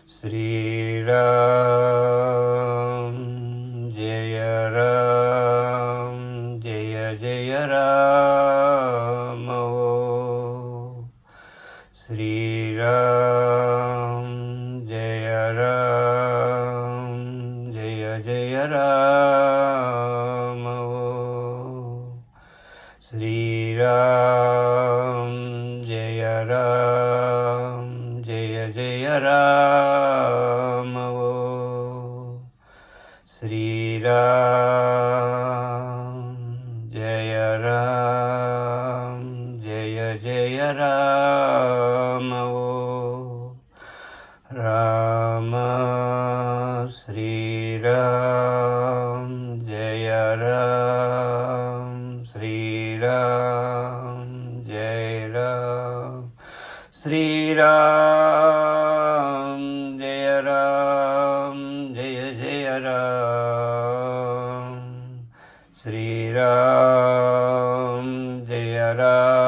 Shri Ram Jay Ram Jay Jay Ram Shri Ram Jay Ram Jay Jay Ram Shri Ram Jay Ram Jay Jay Ram Shri Ram Jay Ram Jay Jay Ram Ram Shri Ram Jay Ram Shri Ram Jay Ram Shri Ram Jay Ram Jay Jay Ram Shri Ram Jay Ram